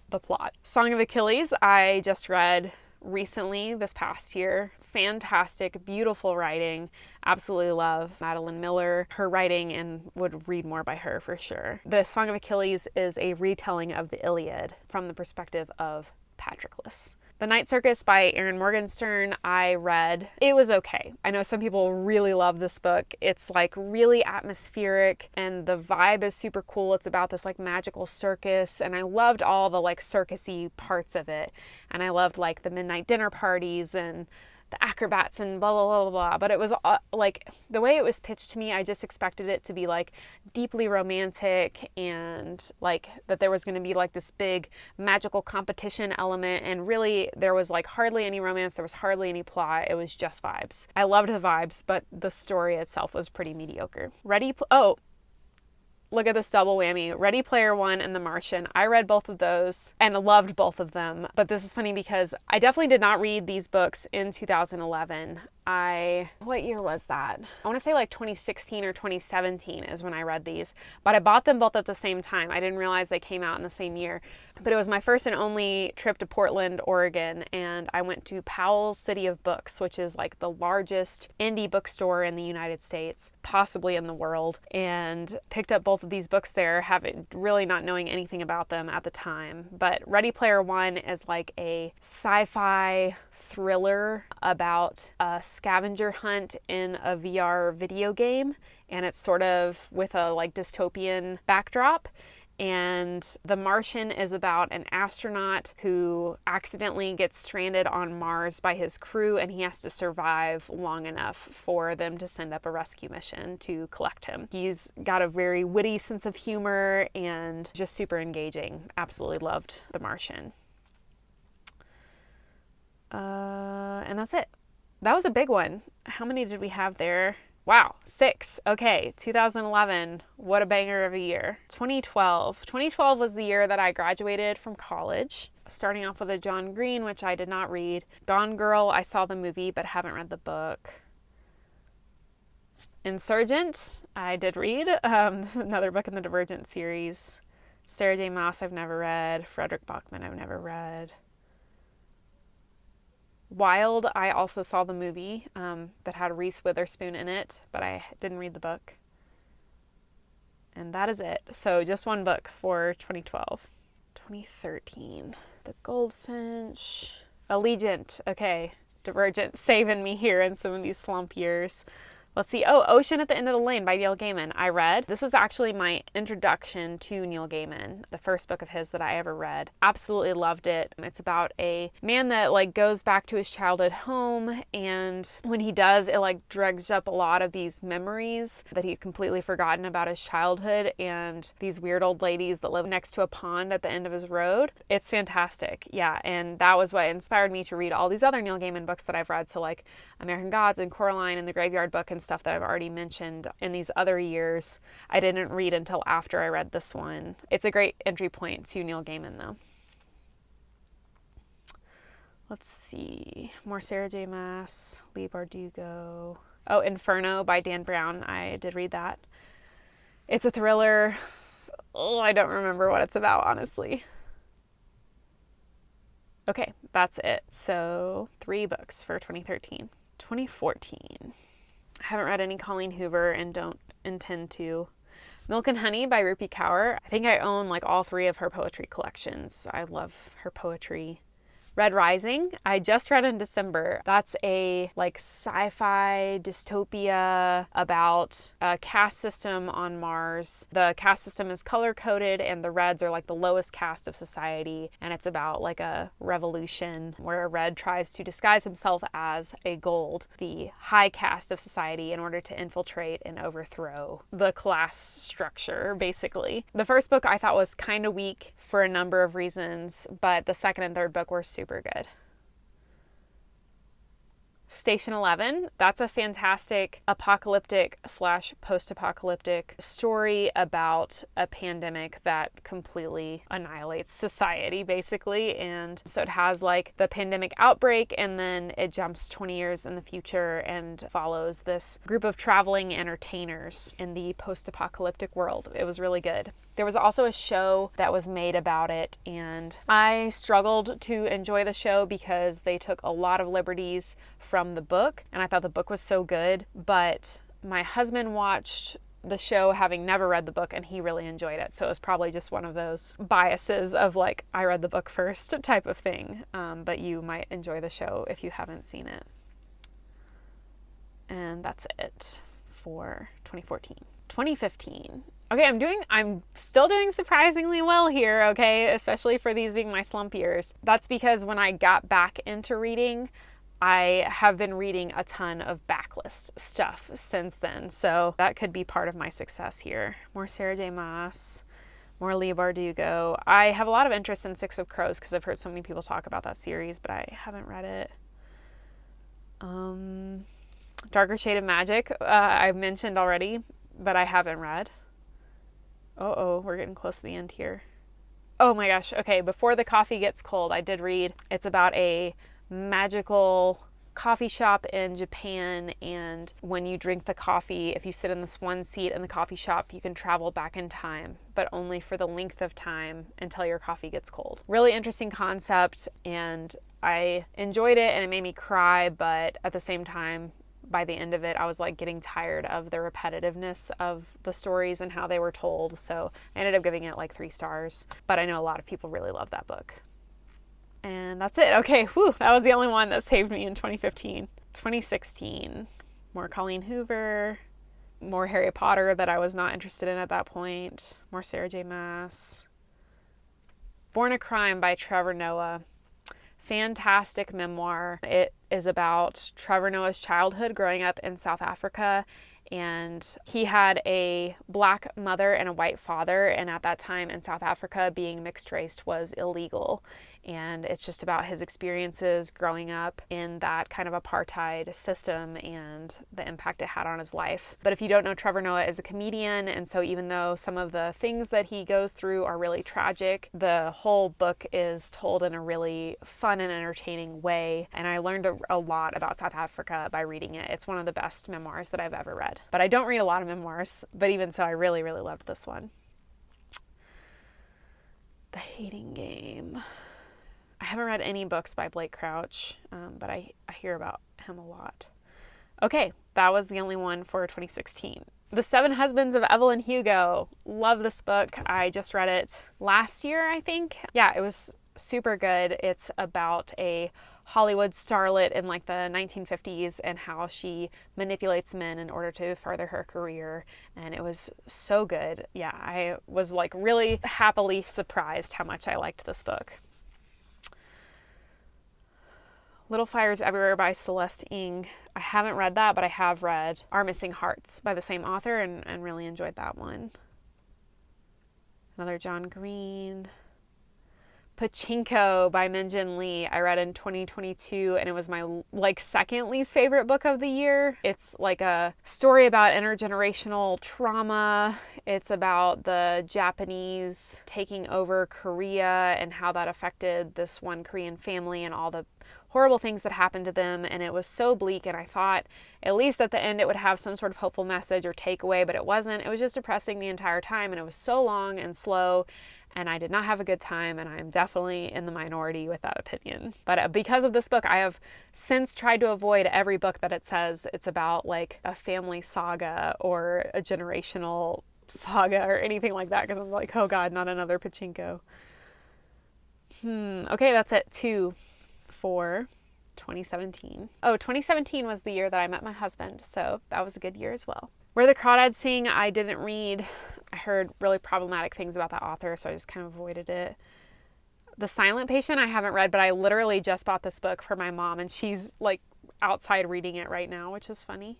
Speaker 1: the plot. Song of Achilles, I just read recently this past year. Fantastic, beautiful writing. Absolutely love Madeline Miller, her writing, and would read more by her for sure. The Song of Achilles is a retelling of the Iliad from the perspective of Patroclus. The Night Circus by Erin Morgenstern, I read. It was okay. I know some people really love this book. It's like really atmospheric and the vibe is super cool. It's about this like magical circus, and I loved all the like circusy parts of it. And I loved like the midnight dinner parties and the acrobats and blah, blah, blah, blah, blah. But it was like the way it was pitched to me, I just expected it to be like deeply romantic and like that there was going to be like this big magical competition element. And really there was like hardly any romance. There was hardly any plot. It was just vibes. I loved the vibes, but the story itself was pretty mediocre. Look at this double whammy. Ready Player One and The Martian. I read both of those and loved both of them. But this is funny because I definitely did not read these books in 2011. What year was that? I want to say like 2016 or 2017 is when I read these. But I bought them both at the same time. I didn't realize they came out in the same year. But it was my first and only trip to Portland, Oregon. And I went to Powell's City of Books, which is like the largest indie bookstore in the United States, possibly in the world. And picked up both of these books there, really not knowing anything about them at the time. But Ready Player One is like a sci-fi thriller about a scavenger hunt in a VR video game, and it's sort of with a like dystopian backdrop. And The Martian is about an astronaut who accidentally gets stranded on Mars by his crew, and he has to survive long enough for them to send up a rescue mission to collect him. He's got a very witty sense of humor and just super engaging. Absolutely loved The Martian. And that's it. That was a big one. How many did we have there? Wow, 6. Okay, 2011. What a banger of a year. 2012. 2012 was the year that I graduated from college. Starting off with a John Green, which I did not read. Gone Girl, I saw the movie but haven't read the book. Insurgent, I did read. Another book in the Divergent series. Sarah J. Maas, I've never read. Frederick Bachman, I've never read. Wild, I also saw the movie that had Reese Witherspoon in it, but I didn't read the book. And that is it. So just one book for 2012. 2013. The Goldfinch. Allegiant. Okay. Divergent saving me here in some of these slump years. Let's see. Oh, Ocean at the End of the Lane by Neil Gaiman. I read. This was actually my introduction to Neil Gaiman, the first book of his that I ever read. Absolutely loved it. It's about a man that like goes back to his childhood home, and when he does, it like drugs up a lot of these memories that he'd completely forgotten about his childhood and these weird old ladies that live next to a pond at the end of his road. It's fantastic. Yeah, and that was what inspired me to read all these other Neil Gaiman books that I've read. So like American Gods and Coraline and The Graveyard Book and stuff that I've already mentioned in these other years. I didn't read until after I read this one. It's a great entry point to Neil Gaiman though. Let's see. More Sarah J. Maas, Leigh Bardugo. Oh, Inferno by Dan Brown. I did read that. It's a thriller. Oh, I don't remember what it's about, honestly. Okay, that's it. So 3 books for 2013. 2014. I haven't read any Colleen Hoover and don't intend to. Milk and Honey by Rupi Kaur. I think I own like all 3 of her poetry collections. I love her poetry. Red Rising, I just read in December. That's a like sci-fi dystopia about a caste system on Mars. The caste system is color-coded and the Reds are like the lowest caste of society. And it's about like a revolution where a Red tries to disguise himself as a Gold, the high caste of society, in order to infiltrate and overthrow the class structure, basically. The first book I thought was kind of weak for a number of reasons, but the second and third book were super good. Station 11, that's a fantastic apocalyptic / post-apocalyptic story about a pandemic that completely annihilates society, basically. And so it has like the pandemic outbreak, and then it jumps 20 years in the future and follows this group of traveling entertainers in the post-apocalyptic world. It was really good. There was also a show that was made about it, and I struggled to enjoy the show because they took a lot of liberties from the book, and I thought the book was so good, but my husband watched the show having never read the book and he really enjoyed it. So it was probably just one of those biases of like, I read the book first type of thing, but you might enjoy the show if you haven't seen it. And that's it for 2014. 2015. Okay, I'm still doing surprisingly well here, okay, especially for these being my slump years. That's because when I got back into reading, I have been reading a ton of backlist stuff since then, so that could be part of my success here. More Sarah J. Maas, more Leigh Bardugo. I have a lot of interest in Six of Crows because I've heard so many people talk about that series, but I haven't read it. Darker Shade of Magic, I've mentioned already, but I haven't read. We're getting close to the end here. Oh my gosh, okay, Before the Coffee Gets Cold, I did read. It's about a magical coffee shop in Japan, and when you drink the coffee, if you sit in this one seat in the coffee shop, you can travel back in time, but only for the length of time until your coffee gets cold. Really interesting concept, and I enjoyed it, and it made me cry, but at the same time, by the end of it, I was like getting tired of the repetitiveness of the stories and how they were told, so I ended up giving it like 3 stars, but I know a lot of people really love that book. And that's it. Okay, that was the only one that saved me in 2015. 2016, more Colleen Hoover, more Harry Potter that I was not interested in at that point, more Sarah J. Maas. Born a Crime by Trevor Noah. Fantastic memoir. It is about Trevor Noah's childhood growing up in South Africa, and he had a black mother and a white father, and at that time in South Africa, being mixed race was illegal. And it's just about his experiences growing up in that kind of apartheid system and the impact it had on his life. But if you don't know, Trevor Noah is a comedian, and so even though some of the things that he goes through are really tragic, the whole book is told in a really fun and entertaining way. And I learned a lot about South Africa by reading it. It's one of the best memoirs that I've ever read. But I don't read a lot of memoirs, but even so, I really, really loved this one. The Hating Game. I haven't read any books by Blake Crouch, but I hear about him a lot. Okay, that was the only one for 2016. The Seven Husbands of Evelyn Hugo. Love this book. I just read it last year, I think. Yeah, it was super good. It's about a Hollywood starlet in like the 1950s and how she manipulates men in order to further her career. And it was so good. Yeah, I was like really happily surprised how much I liked this book. Little Fires Everywhere by Celeste Ng. I haven't read that, but I have read Our Missing Hearts by the same author and really enjoyed that one. Another John Green. Pachinko by Min-Jin Lee. I read in 2022 and it was my second least favorite book of the year. It's like a story about intergenerational trauma. It's about the Japanese taking over Korea and how that affected this one Korean family and all the horrible things that happened to them. And it was so bleak, and I thought at least at the end it would have some sort of hopeful message or takeaway, but it wasn't. It was just depressing the entire time, and it was so long and slow, and I did not have a good time, and I'm definitely in the minority with that opinion. But because of this book, I have since tried to avoid every book that it says it's about like a family saga or a generational saga or anything like that, because I'm like, oh God, not another Pachinko. Okay, that's it. 2 for 2017. Oh, 2017 was the year that I met my husband, so that was a good year as well. Where the Crawdads Sing, I didn't read. I heard really problematic things about that author, so I just kind of avoided it. The Silent Patient, I haven't read, but I literally just bought this book for my mom, and she's like outside reading it right now, which is funny.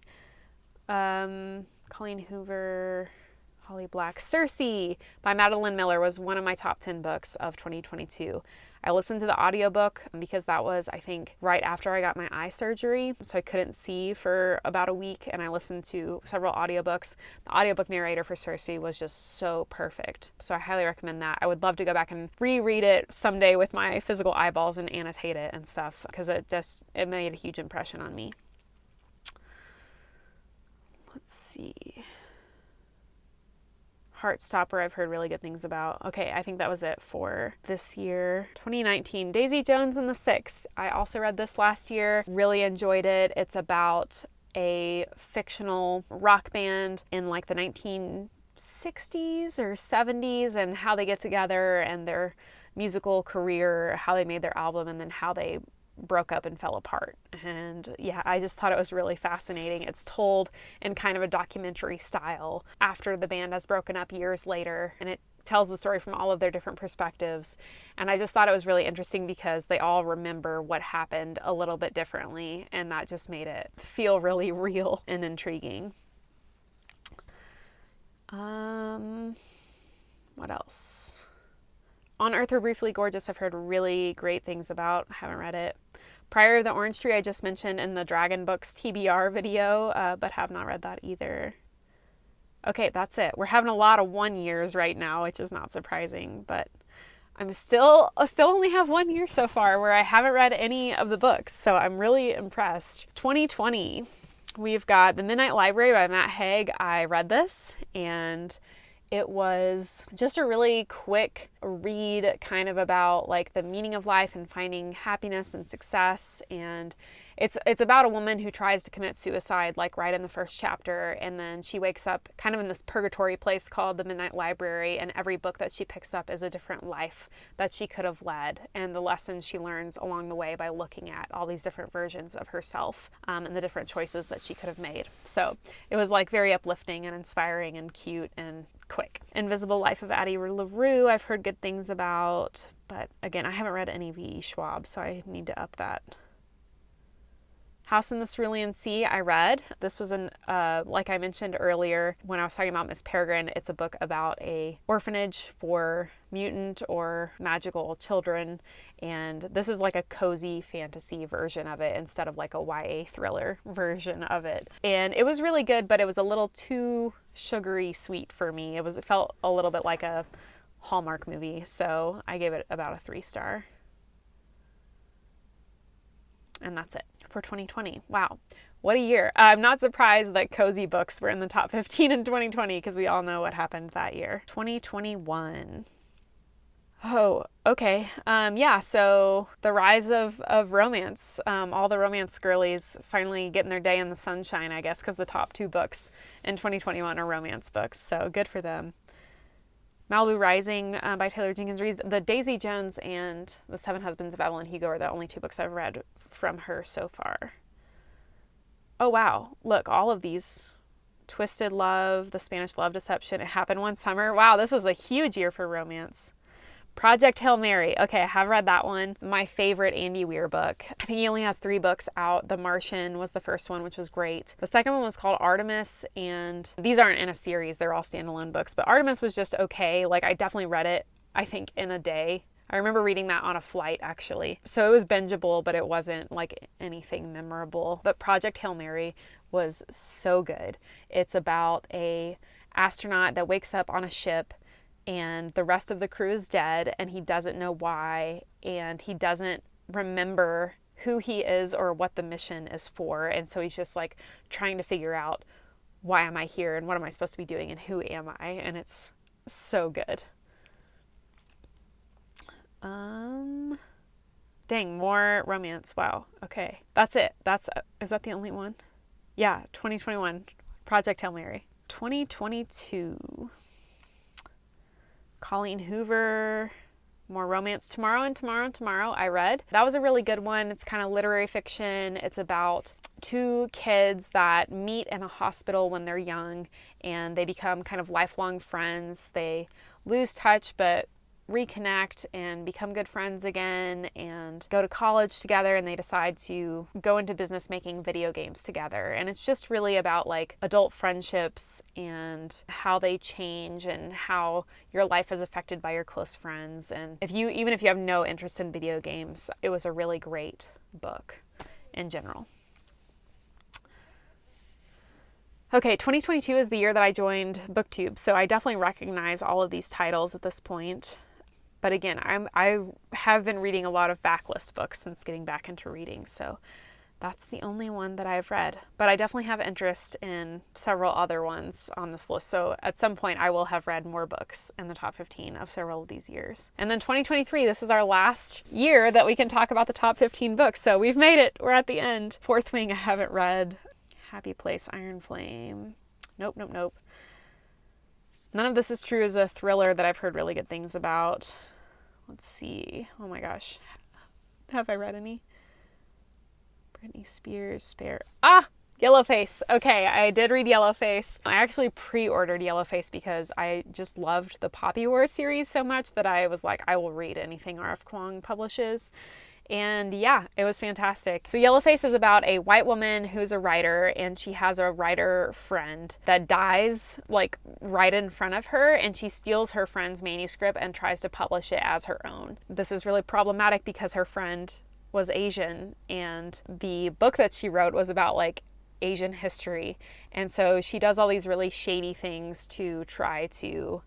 Speaker 1: Colleen Hoover, Holly Black. Circe by Madeline Miller was one of my top 10 books of 2022. I listened to the audiobook because that was, I think, right after I got my eye surgery, so I couldn't see for about a week, and I listened to several audiobooks. The audiobook narrator for Circe was just so perfect, so I highly recommend that. I would love to go back and reread it someday with my physical eyeballs and annotate it and stuff, because it made a huge impression on me. Let's see. Heartstopper, I've heard really good things about. Okay, I think that was it for this year. 2019, Daisy Jones and the Six. I also read this last year, really enjoyed it. It's about a fictional rock band in like the 1960s or 70s and how they get together and their musical career, how they made their album, and then how they broke up and fell apart. And yeah, I just thought it was really fascinating. It's told in kind of a documentary style after the band has broken up years later, and it tells the story from all of their different perspectives. And I just thought it was really interesting because they all remember what happened a little bit differently. And that just made it feel really real and intriguing. What else? On Earth We're Briefly Gorgeous, I've heard really great things about. I haven't read it. Prior to the Orange Tree, I just mentioned in the Dragon Books TBR video, but have not read that either. Okay, that's it. We're having a lot of 1 years right now, which is not surprising, but I'm still only have 1 year so far where I haven't read any of the books, so I'm really impressed. 2020, we've got The Midnight Library by Matt Haig. I read this, and it was just a really quick read kind of about like the meaning of life and finding happiness and success. And it's about a woman who tries to commit suicide like right in the first chapter, and then she wakes up kind of in this purgatory place called the Midnight Library, and every book that she picks up is a different life that she could have led, and the lessons she learns along the way by looking at all these different versions of herself, and the different choices that she could have made. So it was like very uplifting and inspiring and cute and quick. Invisible Life of Addie LaRue, I've heard good things about, but again, I haven't read any V.E. Schwab, so I need to up that. House in the Cerulean Sea, I read. This was like I mentioned earlier when I was talking about Miss Peregrine, it's a book about a orphanage for mutant or magical children, and this is like a cozy fantasy version of it instead of like a YA thriller version of it. And it was really good, but it was a little too sugary sweet for me. It felt a little bit like a Hallmark movie, so I gave it about a 3-star. And that's it for 2020. Wow, what a year. I'm not surprised that cozy books were in the top 15 in 2020 because we all know what happened that year. 2021. Oh, okay. Yeah, so the rise of romance. All the romance girlies finally getting their day in the sunshine, I guess, because the top 2 books in 2021 are romance books, so good for them. Malibu Rising by Taylor Jenkins Reid. The Daisy Jones and The Seven Husbands of Evelyn Hugo are the only 2 books I've read from her so far. Oh wow, look, all of these. Twisted Love, The Spanish Love Deception, It Happened One Summer. Wow, this was a huge year for romance. Project Hail Mary. Okay, I have read that one. My favorite Andy Weir book. I think he only has 3 books out. The Martian was the first one, which was great. The second one was called Artemis, and these aren't in a series. They're all standalone books, but Artemis was just okay. Like, I definitely read it, I think, in a day. I remember reading that on a flight, actually. So it was bingeable, but it wasn't like anything memorable. But Project Hail Mary was so good. It's about a astronaut that wakes up on a ship and the rest of the crew is dead and he doesn't know why, and he doesn't remember who he is or what the mission is for. And so he's just like trying to figure out, why am I here and what am I supposed to be doing and who am I? And it's so good. Dang, more romance. Wow. Okay. That's it. Is that the only one? Yeah. 2021 Project Hail Mary. 2022 Colleen Hoover, more romance. Tomorrow and Tomorrow and Tomorrow I read. That was a really good one. It's kind of literary fiction. It's about 2 kids that meet in a hospital when they're young and they become kind of lifelong friends. They lose touch but reconnect and become good friends again and go to college together, and they decide to go into business making video games together. And it's just really about like adult friendships and how they change and how your life is affected by your close friends. And even if you have no interest in video games, it was a really great book in general. Okay, 2022 is the year that I joined BookTube, so I definitely recognize all of these titles at this point. But again, I have been reading a lot of backlist books since getting back into reading, so that's the only one that I've read. But I definitely have interest in several other ones on this list, so at some point I will have read more books in the top 15 of several of these years. And then 2023, this is our last year that we can talk about the top 15 books, so we've made it. We're at the end. Fourth Wing I haven't read. Happy Place, Iron Flame. Nope. None of This Is True is a thriller that I've heard really good things about. Let's see. Oh my gosh. Have I read any? Britney Spears, Spare. Yellowface. Okay, I did read Yellowface. I actually pre-ordered Yellowface because I just loved the Poppy War series so much that I was like, I will read anything R.F. Kuang publishes. And yeah, it was fantastic. So Yellowface is about a white woman who's a writer, and she has a writer friend that dies like right in front of her, and she steals her friend's manuscript and tries to publish it as her own. This is really problematic because her friend was Asian, and the book that she wrote was about like Asian history. And so she does all these really shady things to try to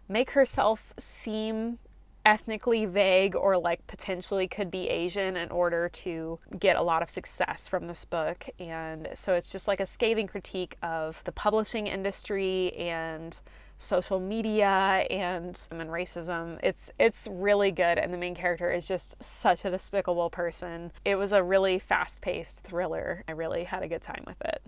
Speaker 1: make herself seem ethnically vague or like potentially could be Asian in order to get a lot of success from this book. And so it's just like a scathing critique of the publishing industry and social media and racism. It's really good, and the main character is just such a despicable person. It was a really fast-paced thriller. I really had a good time with it.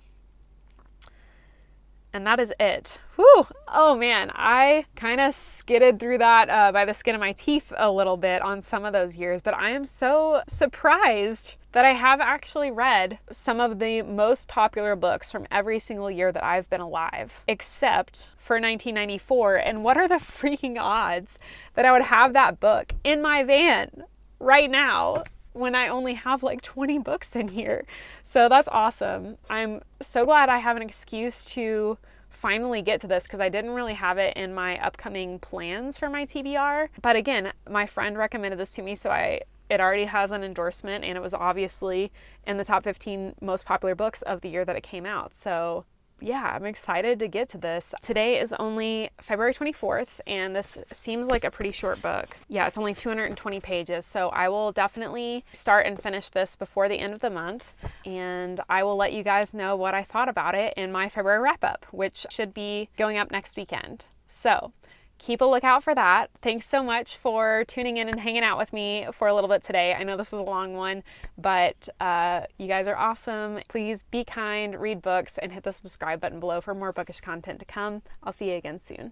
Speaker 1: And that is it. Whew! Oh man, I kind of skidded through that by the skin of my teeth a little bit on some of those years, but I am so surprised that I have actually read some of the most popular books from every single year that I've been alive, except for 1994. And what are the freaking odds that I would have that book in my van right now when I only have like 20 books in here? So that's awesome. I'm so glad I have an excuse to finally get to this, because I didn't really have it in my upcoming plans for my TBR. But again, my friend recommended this to me, so it already has an endorsement, and it was obviously in the top 15 most popular books of the year that it came out. So yeah, I'm excited to get to this. Today is only February 24th, and this seems like a pretty short book. Yeah, it's only 220 pages, so I will definitely start and finish this before the end of the month, and I will let you guys know what I thought about it in my February wrap-up, which should be going up next weekend. So keep a lookout for that. Thanks so much for tuning in and hanging out with me for a little bit today. I know this was a long one, but you guys are awesome. Please be kind, read books, and hit the subscribe button below for more bookish content to come. I'll see you again soon.